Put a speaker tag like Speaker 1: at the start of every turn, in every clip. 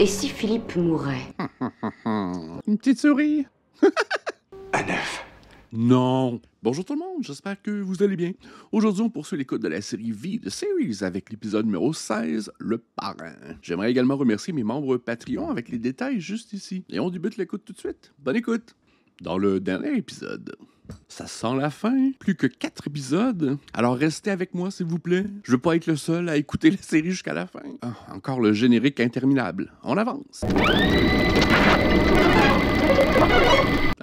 Speaker 1: Et si Philippe mourait?
Speaker 2: Une petite souris.
Speaker 3: Un œuf.
Speaker 2: Non. Bonjour tout le monde, j'espère que vous allez bien. Aujourd'hui, on poursuit l'écoute de la série V de Series avec l'épisode numéro 16, Le Parrain. J'aimerais également remercier mes membres Patreon avec les détails juste ici. Et on débute l'écoute tout de suite. Bonne écoute. Dans le dernier épisode, ça sent la fin. Plus que 4 épisodes. Alors restez avec moi, s'il vous plaît. Je veux pas être le seul à écouter la série jusqu'à la fin. Ah, encore le générique interminable. On avance.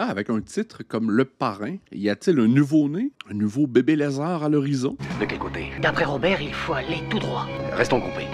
Speaker 2: Ah, avec un titre comme Le Parrain, y a-t-il un nouveau-né? Un nouveau bébé lézard à l'horizon?
Speaker 3: De quel côté?
Speaker 4: D'après Robert, il faut aller tout droit.
Speaker 3: Restons groupés.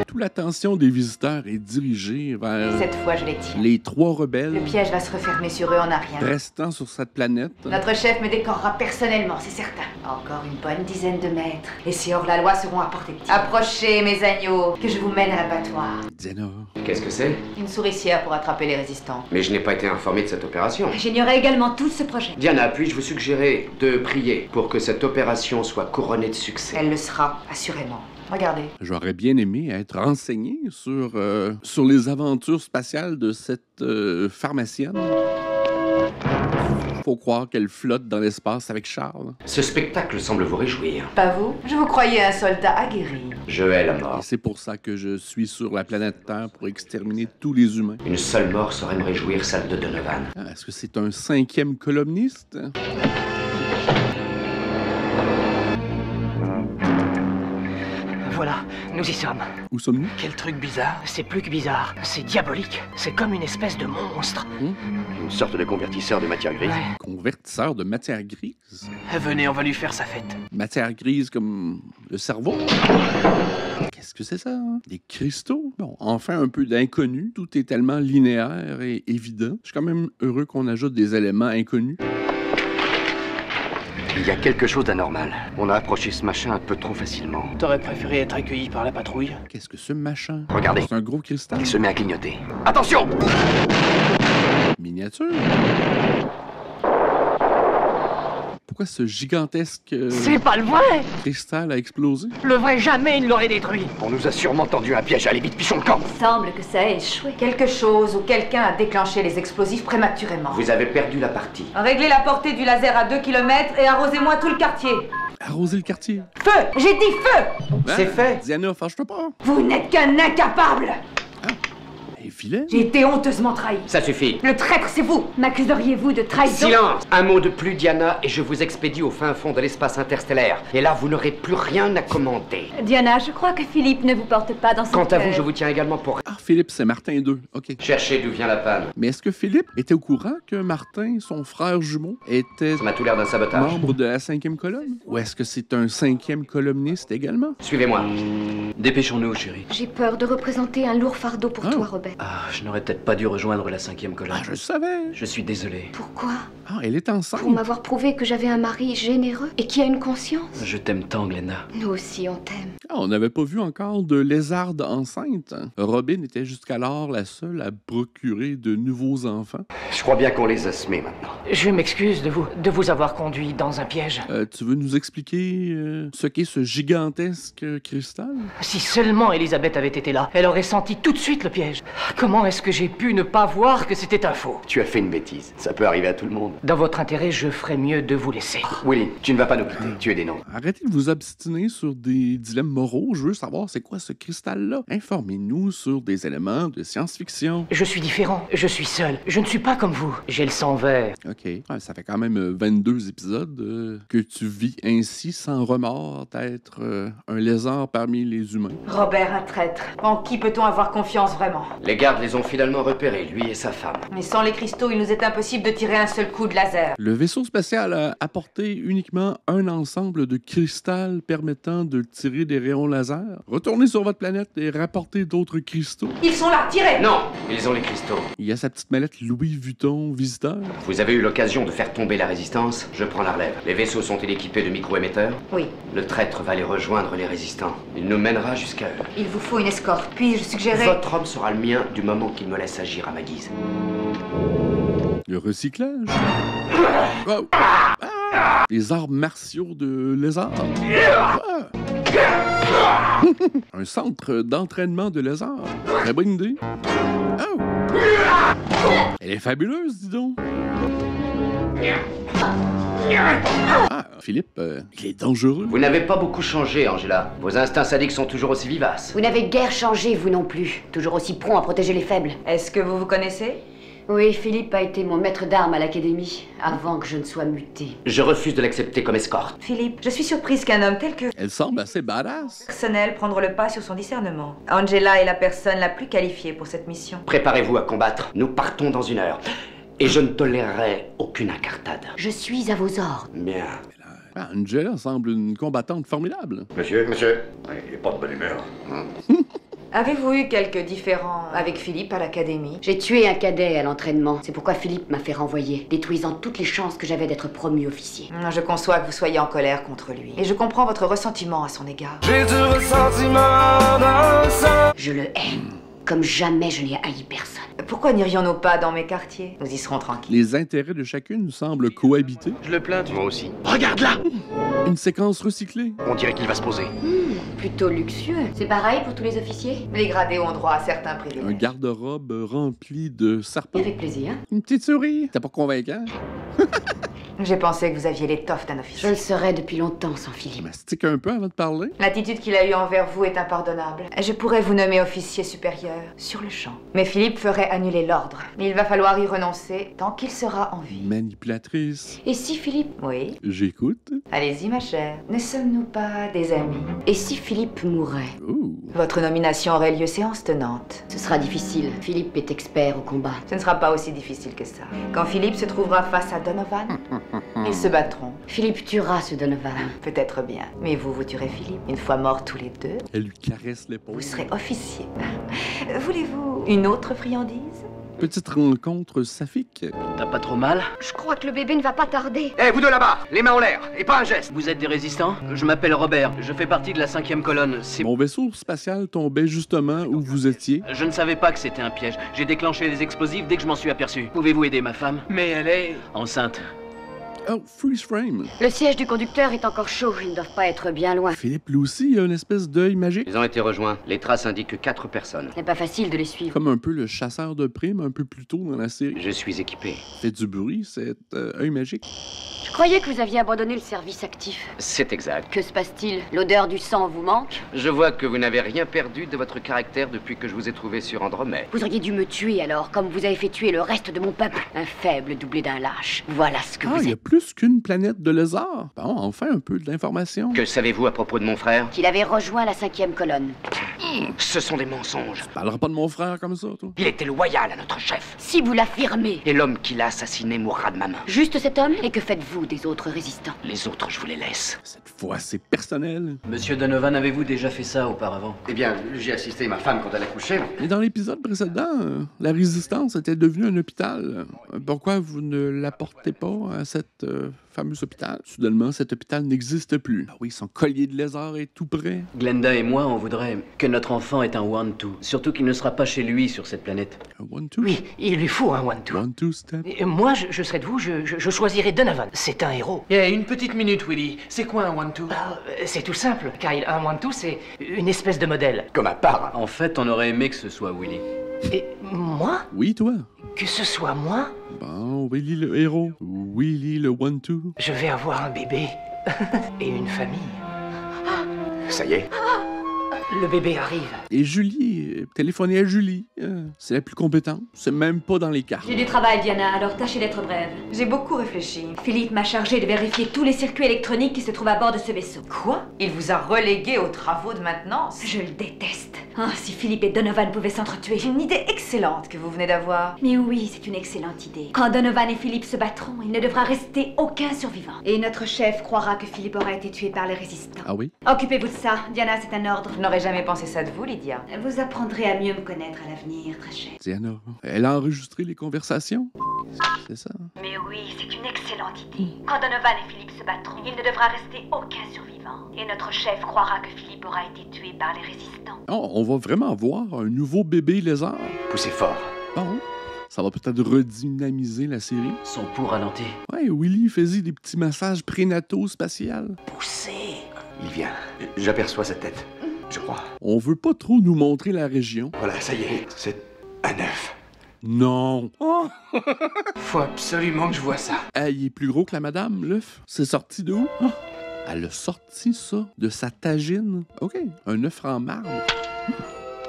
Speaker 2: Toute l'attention des visiteurs est dirigée vers
Speaker 5: Cette fois, je les tiens.
Speaker 2: les 3
Speaker 5: Le
Speaker 2: rebelles
Speaker 5: piège va se refermer sur eux en un rien.
Speaker 2: restant sur cette planète.
Speaker 5: Notre chef me décorera personnellement, c'est certain. Encore une bonne dizaine de mètres. Et ces hors-la-loi seront à portée de tir. Approchez, mes agneaux, que je vous mène à l'abattoir.
Speaker 2: Diana.
Speaker 3: Qu'est-ce que c'est?
Speaker 5: Une souricière pour attraper les résistants.
Speaker 3: Mais je n'ai pas été informé de cette opération.
Speaker 5: J'ignorais également tout ce projet.
Speaker 3: Diana, puis-je vous suggérer de prier pour que cette opération soit couronnée de succès?
Speaker 5: Elle le sera, assurément. Regardez.
Speaker 2: J'aurais bien aimé être renseigné sur les aventures spatiales de cette pharmacienne. Faut croire qu'elle flotte dans l'espace avec Charles.
Speaker 3: Ce spectacle semble vous réjouir.
Speaker 5: Pas vous? Je vous croyais un soldat aguerri.
Speaker 3: Je hais la
Speaker 2: Et
Speaker 3: mort.
Speaker 2: c'est pour ça que je suis sur la planète Terre pour exterminer tous les humains.
Speaker 3: Une seule mort saurait me réjouir, celle de Donovan.
Speaker 2: Ah, est-ce que c'est un 5e columniste?
Speaker 4: Voilà, nous y sommes.
Speaker 2: Où sommes-nous?
Speaker 4: Quel truc bizarre. C'est plus que bizarre. C'est diabolique. C'est comme une espèce de monstre.
Speaker 3: Une sorte de convertisseur de matière grise.
Speaker 4: Ouais.
Speaker 2: Convertisseur de matière grise.
Speaker 4: Venez, on va lui faire sa fête.
Speaker 2: Matière grise comme le cerveau? Qu'est-ce que c'est ça? Hein? Des cristaux? Bon, enfin un peu d'inconnu. Tout est tellement linéaire et évident. Je suis quand même heureux qu'on ajoute des éléments inconnus.
Speaker 3: Il y a quelque chose d'anormal. On a approché ce machin un peu trop facilement.
Speaker 4: T'aurais préféré être accueilli par la patrouille?
Speaker 2: Qu'est-ce que ce machin?
Speaker 3: Regardez.
Speaker 2: C'est un gros cristal?
Speaker 3: Il se met à clignoter. Attention!
Speaker 2: Miniature? Pourquoi ce gigantesque
Speaker 4: C'est pas le vrai!
Speaker 2: cristal a explosé?
Speaker 4: Le vrai, jamais il ne l'aurait détruit.
Speaker 3: On nous a sûrement tendu un piège. Allez vite, pichons le camp!
Speaker 5: Il semble que ça ait échoué. Quelque chose ou quelqu'un a déclenché les explosifs prématurément.
Speaker 3: Vous avez perdu la partie.
Speaker 5: Réglez la portée du laser à 2 km et arrosez-moi tout le quartier.
Speaker 2: Arroser le quartier?
Speaker 5: Feu! J'ai dit feu!
Speaker 3: C'est fait.
Speaker 2: Diana, fâche-toi pas!
Speaker 5: Vous n'êtes qu'un incapable!
Speaker 2: Un filet?
Speaker 5: J'ai été honteusement trahi.
Speaker 3: Ça suffit.
Speaker 5: Le traître, c'est vous! M'accuseriez-vous de trahison?
Speaker 3: Silence! Un mot de plus, Diana, et je vous expédie au fin fond de l'espace interstellaire. Et là, vous n'aurez plus rien à commander.
Speaker 1: Diana, je crois que Philippe ne vous porte pas dans son
Speaker 3: Quant à
Speaker 1: cœur.
Speaker 3: vous, je vous tiens également pour...
Speaker 2: Ah, Philippe, c'est Martin 2. OK.
Speaker 3: Cherchez d'où vient la panne.
Speaker 2: Mais est-ce que Philippe était au courant que Martin, son frère jumeau, était
Speaker 3: Ça m'a tout l'air d'un sabotage.
Speaker 2: membre de la 5e colonne? Ou est-ce que c'est un 5e columniste également?
Speaker 3: Suivez-moi.
Speaker 6: Dépêchons-nous, chérie.
Speaker 1: J'ai peur de représenter un lourd fardeau pour
Speaker 2: Ah.
Speaker 1: toi, Robert.
Speaker 6: Ah, je n'aurais peut-être pas dû rejoindre la 5e colonne.
Speaker 2: Ah, je le savais!
Speaker 6: Je suis désolé.
Speaker 1: Pourquoi?
Speaker 2: Ah, elle est enceinte!
Speaker 1: Pour m'avoir prouvé que j'avais un mari généreux et qui a une conscience.
Speaker 6: Je t'aime tant, Glenna.
Speaker 1: Nous aussi, on t'aime.
Speaker 2: Ah, on n'avait pas vu encore de lézarde enceinte. Robin était jusqu'alors la seule à procurer de nouveaux enfants.
Speaker 3: Je crois bien qu'on les a semés maintenant.
Speaker 4: Je m'excuse de vous avoir conduit dans un piège.
Speaker 2: Tu veux nous expliquer ce qu'est ce gigantesque cristal?
Speaker 4: Si seulement Elisabeth avait été là, elle aurait senti tout de suite le piège. Comment est-ce que j'ai pu ne pas voir que c'était un faux?
Speaker 3: Tu as fait une bêtise. Ça peut arriver à tout le monde.
Speaker 4: Dans votre intérêt, je ferais mieux de vous laisser.
Speaker 3: Willy, tu ne vas pas nous quitter. Tu es des noms.
Speaker 2: Arrêtez de vous obstiner sur des dilemmes moraux. Je veux savoir c'est quoi ce cristal-là. Informez-nous sur des éléments de science-fiction.
Speaker 4: Je suis différent, je suis seul, je ne suis pas comme vous. J'ai le sang vert.
Speaker 2: OK. Ouais, ça fait quand même 22 épisodes que tu vis ainsi, sans remords, d'être un lézard parmi les humains.
Speaker 5: Robert, un traître. En qui peut-on avoir confiance vraiment?
Speaker 3: Les gardes les ont finalement repérés, lui et sa femme.
Speaker 5: Mais sans les cristaux, il nous est impossible de tirer un seul coup de laser.
Speaker 2: Le vaisseau spatial a apporté uniquement un ensemble de cristal permettant de tirer des rayons laser. Retournez sur votre planète et rapportez d'autres cristaux.
Speaker 5: Ils sont là, tirez!
Speaker 3: Non, ils ont les cristaux.
Speaker 2: Il y a sa petite mallette Louis Vuitton visiteur.
Speaker 3: Vous avez eu l'occasion de faire tomber la résistance. Je prends la relève. Les vaisseaux sont-ils équipés de micro-émetteurs?
Speaker 5: Oui.
Speaker 3: Le traître va aller rejoindre les résistants. Il nous mènera jusqu'à eux.
Speaker 5: Il vous faut une escorte. Puis-je suggérer...
Speaker 3: Votre homme sera le mien du moment qu'il me laisse agir à ma guise.
Speaker 2: Le recyclage. Oh. Les arts martiaux de lézard. Ah. Un centre d'entraînement de lézards. Très bonne idée. Oh! Elle est fabuleuse, dis donc. Ah, Philippe, il est dangereux.
Speaker 3: Vous n'avez pas beaucoup changé, Angela. Vos instincts sadiques sont toujours aussi vivaces.
Speaker 1: Vous n'avez guère changé, vous non plus. Toujours aussi prompt à protéger les faibles.
Speaker 5: Est-ce que vous vous connaissez?
Speaker 1: Oui, Philippe a été mon maître d'armes à l'académie, avant que je ne sois mutée.
Speaker 3: Je refuse de l'accepter comme escorte.
Speaker 5: Philippe, je suis surprise qu'un homme tel que
Speaker 2: Elle semble assez badass.
Speaker 5: personnel prendre le pas sur son discernement. Angela est la personne la plus qualifiée pour cette mission.
Speaker 3: Préparez-vous à combattre. Nous partons dans 1 heure. Et je ne tolérerai aucune incartade.
Speaker 1: Je suis à vos ordres.
Speaker 3: Bien.
Speaker 2: Ah, Angela semble une combattante formidable.
Speaker 7: Monsieur, il n'est pas de bonne humeur.
Speaker 5: Avez-vous eu quelques différends avec Philippe à l'académie?
Speaker 1: J'ai tué un cadet à l'entraînement. C'est pourquoi Philippe m'a fait renvoyer, détruisant toutes les chances que j'avais d'être promu officier.
Speaker 5: Je conçois que vous soyez en colère contre lui. Et je comprends votre ressentiment à son égard.
Speaker 8: J'ai du ressentiment dans le sang.
Speaker 1: Je le hais, comme jamais je n'ai haï personne.
Speaker 5: Pourquoi n'irions-nous pas dans mes quartiers? Nous y serons tranquilles.
Speaker 2: Les intérêts de chacune semblent cohabiter.
Speaker 6: Je le plains, tu
Speaker 7: Moi aussi.
Speaker 6: Regarde là!
Speaker 2: Une séquence recyclée.
Speaker 7: On dirait qu'il va se poser.
Speaker 1: Plutôt luxueux. C'est pareil pour tous les officiers?
Speaker 5: Les gradés ont droit à certains
Speaker 2: Un
Speaker 5: privilèges.
Speaker 2: garde-robe rempli de serpents.
Speaker 1: Avec plaisir.
Speaker 2: Une petite souris. T'es pas convaincant?
Speaker 5: J'ai pensé que vous aviez l'étoffe d'un
Speaker 1: Je
Speaker 5: officier.
Speaker 1: le serais depuis longtemps sans Philippe.
Speaker 2: Mastique un peu avant de parler.
Speaker 5: L'attitude qu'il a eue envers vous est impardonnable. Je pourrais vous nommer officier supérieur sur le champ. Mais Philippe ferait annuler l'ordre. Il va falloir y renoncer tant qu'il sera en vie.
Speaker 2: Manipulatrice.
Speaker 1: Et si Philippe...
Speaker 5: Oui,
Speaker 2: J'écoute.
Speaker 5: allez-y ma chère. Ne sommes-nous pas des amis?
Speaker 1: Et si Philippe mourait?
Speaker 2: Ouh.
Speaker 5: Votre nomination aurait lieu séance tenante.
Speaker 1: Ce sera difficile. Philippe est expert au combat.
Speaker 5: Ce ne sera pas aussi difficile que ça. Quand Philippe se trouvera face à Donovan, ils se battront.
Speaker 1: Philippe tuera ce Donovan.
Speaker 5: Peut-être bien. Mais vous tuerez Philippe. Une fois morts tous les deux,
Speaker 2: Elle lui caresse l'épaule.
Speaker 5: vous serez officier. Voulez-vous une autre friandise?
Speaker 2: Petite rencontre saphique.
Speaker 6: T'as pas trop mal?
Speaker 1: Je crois que le bébé ne va pas tarder.
Speaker 3: Eh, vous deux là-bas, les mains en l'air, et pas un geste.
Speaker 6: Vous êtes des résistants? Je m'appelle Robert, je fais partie de la 5e colonne. C'est...
Speaker 2: Mon vaisseau spatial tombait justement où vous étiez.
Speaker 6: Je ne savais pas que c'était un piège. J'ai déclenché les explosifs dès que je m'en suis aperçu. Pouvez-vous aider ma femme? Mais elle est... enceinte.
Speaker 2: Oh, freeze frame.
Speaker 1: Le siège du conducteur est encore chaud. Ils ne doivent pas être bien loin.
Speaker 2: Philippe, lui aussi, a une espèce d'œil magique.
Speaker 3: Ils ont été rejoints. Les traces indiquent 4 personnes.
Speaker 1: Ce n'est pas facile de les suivre.
Speaker 2: Comme un peu le chasseur de primes un peu plus tôt dans la série.
Speaker 3: Je suis équipé.
Speaker 2: Fait du bruit, cet œil magique.
Speaker 1: Je croyais que vous aviez abandonné le service actif.
Speaker 3: C'est exact.
Speaker 1: Que se passe-t-il? L'odeur du sang vous manque?
Speaker 3: Je vois que vous n'avez rien perdu de votre caractère depuis que je vous ai trouvé sur Andromède.
Speaker 1: Vous auriez dû me tuer alors, comme vous avez fait tuer le reste de mon peuple. Un faible doublé d'un lâche. Voilà ce que
Speaker 2: Ah,
Speaker 1: vous
Speaker 2: il y a
Speaker 1: êtes.
Speaker 2: plus qu'une planète de lézards. Bon, enfin un peu d'informations.
Speaker 3: Que savez-vous à propos de mon frère?
Speaker 1: Qu'il avait rejoint la 5e colonne.
Speaker 3: Ce sont des mensonges.
Speaker 2: Parlera pas de mon frère comme ça, toi.
Speaker 3: Il était loyal à notre chef.
Speaker 1: Si vous l'affirmez.
Speaker 3: Et l'homme qui l'a assassiné mourra de ma main.
Speaker 1: Juste cet homme? Et que faites-vous des autres résistants?
Speaker 3: Les autres, je vous les laisse.
Speaker 2: Cette fois, c'est personnel.
Speaker 6: Monsieur Donovan, avez-vous déjà fait ça auparavant?
Speaker 3: Eh bien, j'ai assisté ma femme quand elle a couché.
Speaker 2: Et dans l'épisode précédent, la résistance était devenue un hôpital. Pourquoi vous ne l'apportez pas à cet fameux hôpital? Soudainement, cet hôpital n'existe plus. Ah oui, son collier de lézard est tout près.
Speaker 6: Glenda et moi, on voudrait que notre enfant ait un one-two. Surtout qu'il ne sera pas chez lui sur cette planète.
Speaker 2: Un one-two?
Speaker 4: Oui, il lui faut un one-two.
Speaker 2: One-two step.
Speaker 4: Et moi, je serais de vous, je choisirais Donovan. C'est un héros. Une petite minute, Willy. C'est quoi un one-two? C'est tout simple, Kyle. Un one-two, c'est une espèce de modèle.
Speaker 3: Comme un parrain.
Speaker 6: En fait, on aurait aimé que ce soit Willy.
Speaker 4: Et moi?
Speaker 2: Oui, toi.
Speaker 4: Que ce soit moi?
Speaker 2: Bon, Willy le héros. Willy le one-two.
Speaker 4: Je vais avoir un bébé. Et une famille.
Speaker 7: Ça y est.
Speaker 4: Le bébé arrive.
Speaker 2: Et Julie, téléphonez à Julie. C'est la plus compétente. C'est même pas dans les cartes.
Speaker 5: J'ai du travail, Diana, alors tâchez d'être brève. J'ai beaucoup réfléchi. Philippe m'a chargé de vérifier tous les circuits électroniques qui se trouvent à bord de ce vaisseau. Quoi? Il vous a relégué aux travaux de maintenance? Je le déteste. Ah, si Philippe et Donovan pouvaient s'entretuer. Une idée excellente que vous venez d'avoir. Mais oui, c'est une excellente idée. Quand Donovan et Philippe se battront, il ne devra rester aucun survivant. Et notre chef croira que Philippe aura été tué par les résistants.
Speaker 2: Ah oui?
Speaker 5: Occupez-vous de ça, Diana, c'est un ordre. Je n'aurais jamais pensé ça de vous, Lydia. Vous apprendrez à mieux me connaître à l'avenir, très chère.
Speaker 2: Diana, elle a enregistré les conversations. C'est ça.
Speaker 5: Mais oui, c'est une excellente idée. Quand Donovan et Philippe se battront, il ne devra rester aucun survivant. Et notre chef croira que Philippe aura été tué par les résistants.
Speaker 2: Oh, on va vraiment voir un nouveau bébé lézard.
Speaker 7: Poussez fort.
Speaker 2: Bon, ça va peut-être redynamiser la série.
Speaker 6: Son pouls ralenti.
Speaker 2: Ouais, Willy faisait des petits massages prénataux spatials.
Speaker 4: Poussez.
Speaker 7: Il vient. J'aperçois sa tête. Je crois.
Speaker 2: On veut pas trop nous montrer la région.
Speaker 7: Voilà, ça y est. C'est un œuf.
Speaker 2: Non. Oh!
Speaker 4: Faut absolument que je vois ça.
Speaker 2: Ah, il est plus gros que la madame, l'œuf. C'est sorti de où? Ah! Elle a sorti ça de sa tagine. OK, un œuf en marbre.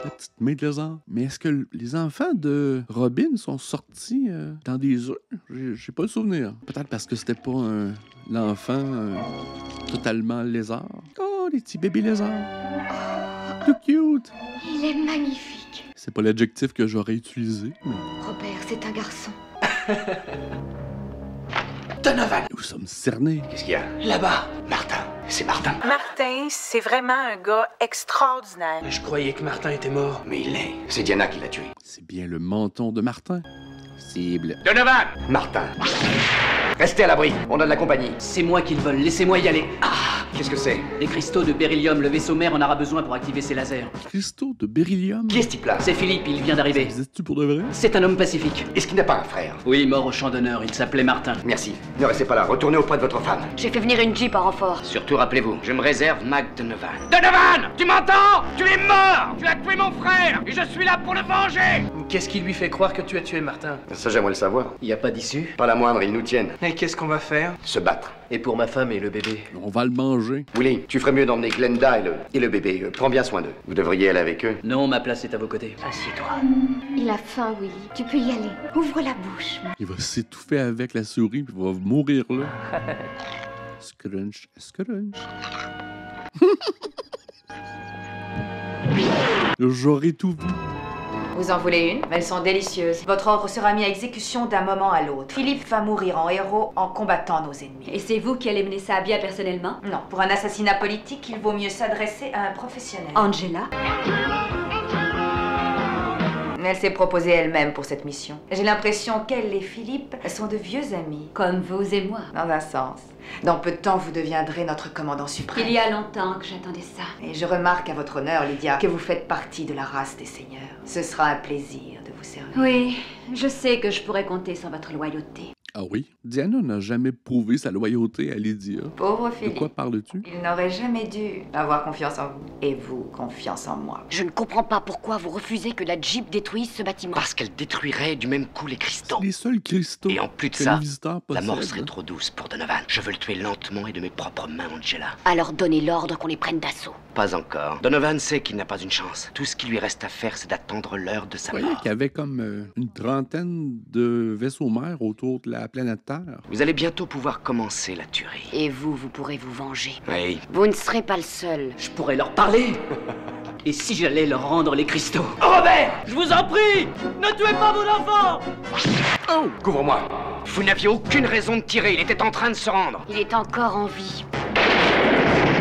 Speaker 2: La petite main de lézard. Mais est-ce que les enfants de Robin sont sortis dans des œufs? J'ai pas le souvenir. Peut-être parce que c'était pas l'enfant totalement lézard. Oh, les petits bébés lézards. Tout cute.
Speaker 5: Il est magnifique.
Speaker 2: C'est pas l'adjectif que j'aurais utilisé. Mais...
Speaker 5: Robert, c'est un garçon.
Speaker 7: Donovan!
Speaker 2: nous sommes cernés.
Speaker 7: Qu'est-ce qu'il y a?
Speaker 4: Là-bas.
Speaker 7: Martin. C'est Martin.
Speaker 9: Martin, c'est vraiment un gars extraordinaire.
Speaker 4: Je croyais que Martin était mort.
Speaker 7: Mais il l'est. C'est Diana qui l'a tué.
Speaker 2: C'est bien le menton de Martin. Cible.
Speaker 3: Donovan!
Speaker 7: Martin.
Speaker 3: Restez à l'abri, on a de la compagnie.
Speaker 6: C'est moi qui le vole, laissez-moi y aller.
Speaker 3: Qu'est-ce que c'est?
Speaker 6: Les cristaux de beryllium, le vaisseau mère en aura besoin pour activer ses lasers.
Speaker 2: Cristaux de beryllium.
Speaker 3: Qui est ce type-là?
Speaker 6: C'est Philippe, il vient d'arriver.
Speaker 2: Existe-tu pour de vrai?
Speaker 6: C'est un homme pacifique.
Speaker 3: Est-ce qu'il n'a pas un frère?
Speaker 6: Oui, mort au champ d'honneur, il s'appelait Martin.
Speaker 3: Merci. Ne restez pas là, retournez auprès de votre femme.
Speaker 1: J'ai fait venir une Jeep en renfort.
Speaker 3: Surtout, rappelez-vous, je me réserve Mac Donovan. Donovan! Tu m'entends? Tu es mort! Tu as tué mon frère! Et je suis là pour le venger!
Speaker 4: Qu'est-ce qui lui fait croire que tu as tué Martin?
Speaker 7: Ça, j'aimerais le savoir.
Speaker 6: Y a pas d'issue?
Speaker 7: Pas la moindre, ils nous tiennent.
Speaker 4: Et qu'est-ce qu'on va faire?
Speaker 7: Se battre.
Speaker 6: Et pour ma femme et le bébé?
Speaker 2: On va le manger.
Speaker 7: Willy, tu ferais mieux d'emmener Glenda et le bébé. Prends bien soin d'eux. Vous devriez aller avec eux.
Speaker 6: Non, ma place est à vos côtés.
Speaker 4: Assieds-toi.
Speaker 5: Il a faim, Willy. Tu peux y aller. Ouvre la bouche.
Speaker 2: Il va s'étouffer avec la souris puis il va mourir là. Scrunch, scrunch. J'aurais tout vu.
Speaker 5: Vous en voulez une? Elles sont délicieuses. Votre ordre sera mis à exécution d'un moment à l'autre. Philippe va mourir en héros en combattant nos ennemis.
Speaker 1: Et c'est vous qui allez mener ça à bien personnellement?
Speaker 5: Non, pour un assassinat politique, il vaut mieux s'adresser à un professionnel.
Speaker 1: Angela?
Speaker 5: Elle s'est proposée elle-même pour cette mission. J'ai l'impression qu'elle et Philippe sont de vieux amis.
Speaker 1: Comme vous et moi.
Speaker 5: Dans un sens. Dans peu de temps, vous deviendrez notre commandant suprême.
Speaker 1: Il y a longtemps que j'attendais ça.
Speaker 5: Et je remarque à votre honneur, Lydia, que vous faites partie de la race des seigneurs. Ce sera un plaisir de vous servir.
Speaker 1: Oui, je sais que je pourrais compter sur votre loyauté.
Speaker 2: Ah oui? Diana n'a jamais prouvé sa loyauté à Lydia.
Speaker 5: Pauvre
Speaker 2: De
Speaker 5: Philippe.
Speaker 2: quoi parles-tu?
Speaker 5: Il n'aurait jamais dû avoir confiance en vous. Et vous, confiance en moi.
Speaker 1: Je ne comprends pas pourquoi vous refusez que la Jeep détruise ce bâtiment.
Speaker 3: Parce qu'elle détruirait du même coup les cristaux.
Speaker 2: C'est les seuls cristaux
Speaker 3: Et en plus de
Speaker 2: que
Speaker 3: ça,
Speaker 2: les visiteurs
Speaker 3: la mort
Speaker 2: possèdent.
Speaker 3: serait trop douce pour Donovan. Je veux le tuer lentement et de mes propres mains, Angela.
Speaker 1: Alors donnez l'ordre qu'on les prenne d'assaut.
Speaker 3: Pas encore. Donovan sait qu'il n'a pas une chance. Tout ce qui lui reste à faire, c'est d'attendre l'heure de sa
Speaker 2: Vous voyez
Speaker 3: mort.
Speaker 2: qu'il y avait comme une trentaine de vaisseaux mères autour de la planète Terre.
Speaker 3: Vous allez bientôt pouvoir commencer la tuerie.
Speaker 1: Et vous pourrez vous venger.
Speaker 3: Oui.
Speaker 1: Vous ne serez pas le seul.
Speaker 6: Je pourrais leur parler. Et si j'allais leur rendre les cristaux? Robert! Je vous en prie! Ne tuez pas mon enfant!
Speaker 3: Oh! Couvre-moi. Vous n'aviez aucune raison de tirer, il était en train de se rendre.
Speaker 1: Il est encore en vie.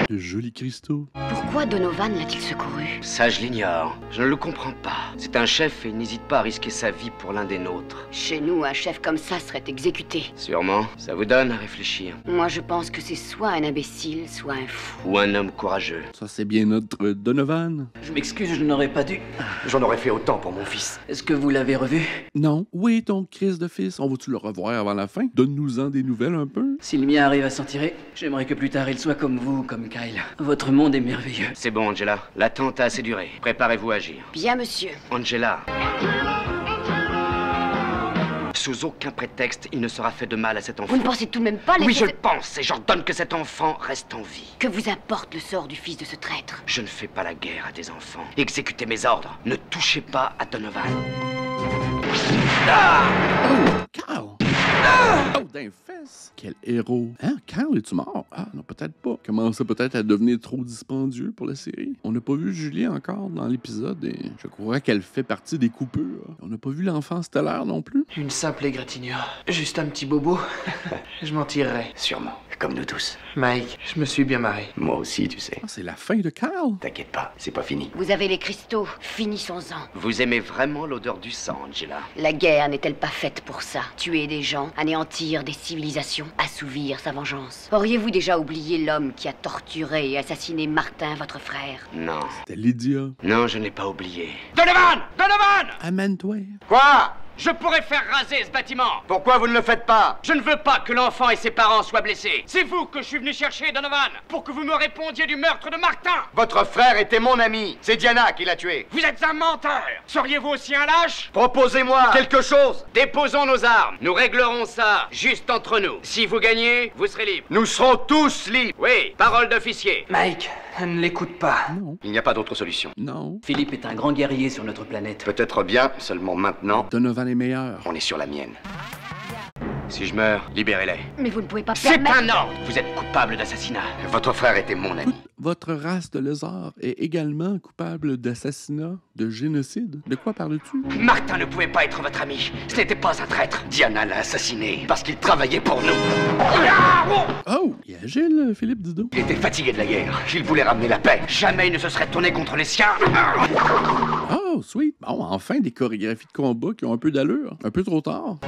Speaker 2: De jolis cristaux.
Speaker 1: Pourquoi Donovan l'a-t-il secouru?
Speaker 3: Ça, je l'ignore. Je ne le comprends pas. C'est un chef et il n'hésite pas à risquer sa vie pour l'un des nôtres.
Speaker 1: Chez nous, un chef comme ça serait exécuté.
Speaker 3: Sûrement. Ça vous donne à réfléchir.
Speaker 1: Moi, je pense que c'est soit un imbécile, soit un fou.
Speaker 3: Ou un homme courageux.
Speaker 2: Ça, c'est bien notre Donovan.
Speaker 6: Je m'excuse, je n'aurais pas dû.
Speaker 7: J'en aurais fait autant pour mon fils.
Speaker 6: Est-ce que vous l'avez revu?
Speaker 2: Non. Oui, ton Christ de fils. On va-tu le revoir avant la fin? Donne-nous-en des nouvelles un peu.
Speaker 6: Si le mien arrive à s'en tirer, j'aimerais que plus tard il soit comme vous, comme Kyle. Votre monde est merveilleux.
Speaker 3: C'est bon, Angela. L'attente a assez duré. Préparez-vous à agir.
Speaker 1: Bien, monsieur.
Speaker 3: Angela. Sous aucun prétexte, il ne sera fait de mal à cet enfant.
Speaker 1: Vous ne pensez tout de même pas
Speaker 3: Oui, je
Speaker 1: laisser...
Speaker 3: le pense, et j'ordonne que cet enfant reste en vie.
Speaker 1: Que vous importe le sort du fils de ce traître?
Speaker 3: Je ne fais pas la guerre à des enfants. Exécutez mes ordres. Ne touchez pas à Donovan.
Speaker 2: Carl! Oh, d'un fesse! Quel héros! Hein, Carl, es-tu mort? Ah, non, peut-être pas. Commençait peut-être à devenir trop dispendieux pour la série. On n'a pas vu Julie encore dans l'épisode et je crois qu'elle fait partie des coupures. On n'a pas vu l'enfant stellaire non plus.
Speaker 4: Une simple égratignure. Juste un petit bobo. Je m'en tirerai.
Speaker 7: Sûrement. Comme nous tous.
Speaker 4: Mike, je me suis bien marré.
Speaker 7: Moi aussi, tu sais.
Speaker 2: Ah, c'est la fin de Carl!
Speaker 7: T'inquiète pas, c'est pas fini.
Speaker 1: Vous avez les cristaux. Finissons-en.
Speaker 3: Vous aimez vraiment l'odeur du sang, Angela.
Speaker 1: La guerre n'est-elle pas faite pour ça? Tuer des gens, anéantir des civilisations, assouvir sa vengeance. Auriez-vous déjà oublié l'homme qui a torturé et assassiné Martin, votre frère?
Speaker 3: Non.
Speaker 2: C'était Lydia.
Speaker 3: Non, je ne l'ai pas oublié. Donovan! Donovan!
Speaker 2: Amène-toi.
Speaker 3: Quoi? Je pourrais faire raser ce bâtiment.
Speaker 7: Pourquoi vous ne le faites pas?
Speaker 3: Je ne veux pas que l'enfant et ses parents soient blessés. C'est vous que je suis venu chercher, Donovan, pour que vous me répondiez du meurtre de Martin.
Speaker 7: Votre frère était mon ami. C'est Diana qui l'a tué.
Speaker 3: Vous êtes un menteur. Seriez-vous aussi un lâche?
Speaker 7: Proposez-moi quelque chose.
Speaker 3: Déposons nos armes. Nous réglerons ça juste entre nous. Si vous gagnez, vous serez libre.
Speaker 7: Nous serons tous libres.
Speaker 3: Oui, parole d'officier.
Speaker 4: Mike, ne l'écoute pas.
Speaker 2: Non.
Speaker 7: Il n'y a pas d'autre solution.
Speaker 2: Non.
Speaker 6: Philippe est un grand guerrier sur notre planète.
Speaker 7: Peut-être bien, seulement maintenant,
Speaker 2: Donovan est meilleur.
Speaker 7: on est sur la mienne. Si je meurs, libérez-les.
Speaker 1: Mais vous ne pouvez pas
Speaker 3: C'est
Speaker 1: permettre...
Speaker 3: un ordre. Vous êtes coupable d'assassinat.
Speaker 7: Votre frère était mon ami.
Speaker 2: Votre race de lézards est également coupable d'assassinat, de génocide. De quoi parles-tu?
Speaker 3: Martin ne pouvait pas être votre ami. Ce n'était pas un traître.
Speaker 7: Diana l'a assassiné parce qu'il travaillait pour nous.
Speaker 2: Oh! Il est agile, Philippe, dis donc.
Speaker 7: Il était fatigué de la guerre. Il voulait ramener la paix.
Speaker 3: Jamais il ne se serait tourné contre les siens.
Speaker 2: Oh, sweet. Bon, enfin, des chorégraphies de combat qui ont un peu d'allure. Un peu trop tard.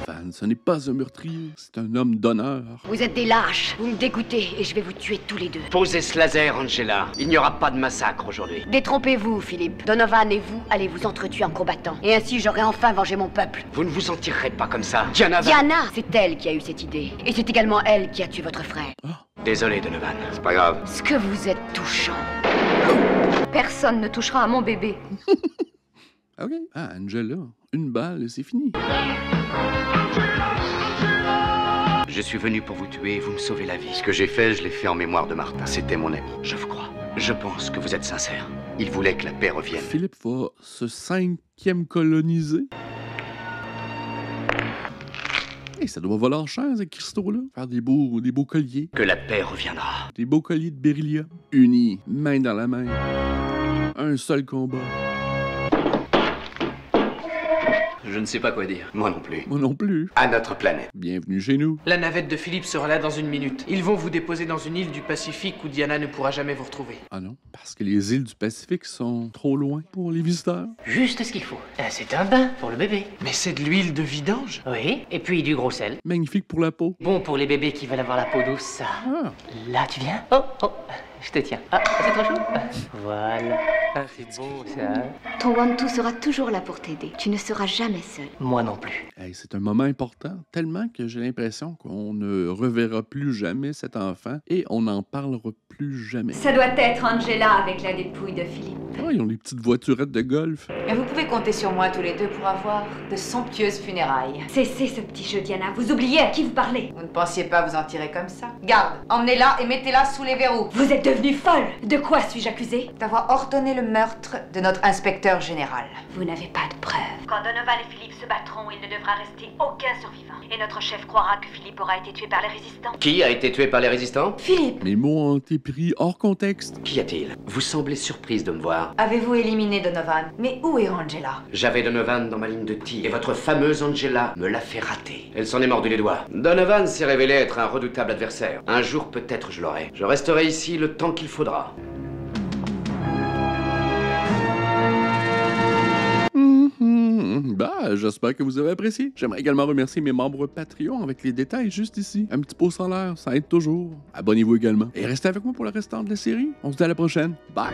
Speaker 2: Donovan, ce n'est pas un meurtrier, c'est un homme d'honneur.
Speaker 1: Vous êtes des lâches. Vous me dégoûtez et je vais vous tuer tous les deux.
Speaker 3: Posez ce laser, Angela. Il n'y aura pas de massacre aujourd'hui.
Speaker 1: Détrompez-vous, Philippe. Donovan et vous allez vous entretuer en combattant. Et ainsi, j'aurai enfin vengé mon peuple.
Speaker 3: Vous ne vous en tirerez pas comme ça. Diana va...
Speaker 1: Diana, c'est elle qui a eu cette idée. Et c'est également elle qui a tué votre frère.
Speaker 3: Désolé, Donovan.
Speaker 7: C'est pas grave.
Speaker 1: Ce que vous êtes touchant.
Speaker 5: Personne ne touchera à mon bébé.
Speaker 2: OK. Ah, Angela, une balle et c'est fini.
Speaker 3: Je suis venu pour vous tuer et vous me sauvez la vie.
Speaker 7: Ce que j'ai fait, je l'ai fait en mémoire de Martin. C'était mon ami.
Speaker 3: Je vous crois. Je pense que vous êtes sincère.
Speaker 7: Il voulait que la paix revienne.
Speaker 2: Philippe va se 5e coloniser. Hey, ça doit voler en chair, ces cristaux-là. Faire des beaux colliers.
Speaker 3: Que la paix reviendra.
Speaker 2: Des beaux colliers de beryllia. Unis, main dans la main. Un seul combat.
Speaker 6: Je ne sais pas quoi dire.
Speaker 7: Moi non plus.
Speaker 2: Moi non plus.
Speaker 7: À notre planète.
Speaker 2: Bienvenue chez nous.
Speaker 4: La navette de Philippe sera là dans une minute. Ils vont vous déposer dans une île du Pacifique où Diana ne pourra jamais vous retrouver.
Speaker 2: Ah non, parce que les îles du Pacifique sont trop loin pour les visiteurs.
Speaker 4: Juste ce qu'il faut. C'est un bain pour le bébé. Mais c'est de l'huile de vidange.
Speaker 10: Oui, et puis du gros sel.
Speaker 2: Magnifique pour la peau.
Speaker 10: Bon pour les bébés qui veulent avoir la peau douce, ça.
Speaker 2: Ah.
Speaker 10: Là, tu viens? Oh, je te tiens. Ah, c'est trop chaud? Voilà. Ah, c'est beau, ça.
Speaker 5: Ton One-Two sera toujours là pour t'aider. Tu ne seras jamais seul.
Speaker 10: Moi non plus.
Speaker 2: Hey, c'est un moment important, tellement que j'ai l'impression qu'on ne reverra plus jamais cet enfant et on n'en parlera plus jamais.
Speaker 5: Ça doit être Angela avec la dépouille de Philippe.
Speaker 2: Ah, ils ont des petites voiturettes de golf.
Speaker 9: Mais vous pouvez compter sur moi tous les deux pour avoir de somptueuses funérailles.
Speaker 5: Cessez ce petit jeu, Diana. Vous oubliez à qui vous parlez.
Speaker 9: Vous ne pensiez pas vous en tirer comme ça? Garde, emmenez-la et mettez-la sous les verrous.
Speaker 5: Vous êtes devenue folle. De quoi suis-je accusée?
Speaker 9: D'avoir ordonné le meurtre de notre inspecteur général.
Speaker 5: Vous n'avez pas de preuves.
Speaker 11: Quand Donovan et Philippe se battront, il ne devra rester aucun survivant. Et notre chef croira que Philippe aura été tué par les résistants.
Speaker 3: Qui a été tué par les résistants?
Speaker 5: Philippe.
Speaker 2: Les mots ont été pris hors contexte.
Speaker 3: Qu'y a-t-il? Vous semblez surprise de me voir.
Speaker 9: Avez-vous éliminé Donovan? Mais où est Angela?
Speaker 3: J'avais Donovan dans ma ligne de tir et votre fameuse Angela me l'a fait rater. Elle s'en est mordue les doigts. Donovan s'est révélé être un redoutable adversaire. Un jour peut-être je l'aurai. Je resterai ici le temps qu'il faudra.
Speaker 2: Bah, j'espère que vous avez apprécié. J'aimerais également remercier mes membres Patreon avec les détails juste ici. Un petit pouce en l'air, ça aide toujours. Abonnez-vous également. Et restez avec moi pour le restant de la série. On se dit à la prochaine. Bye!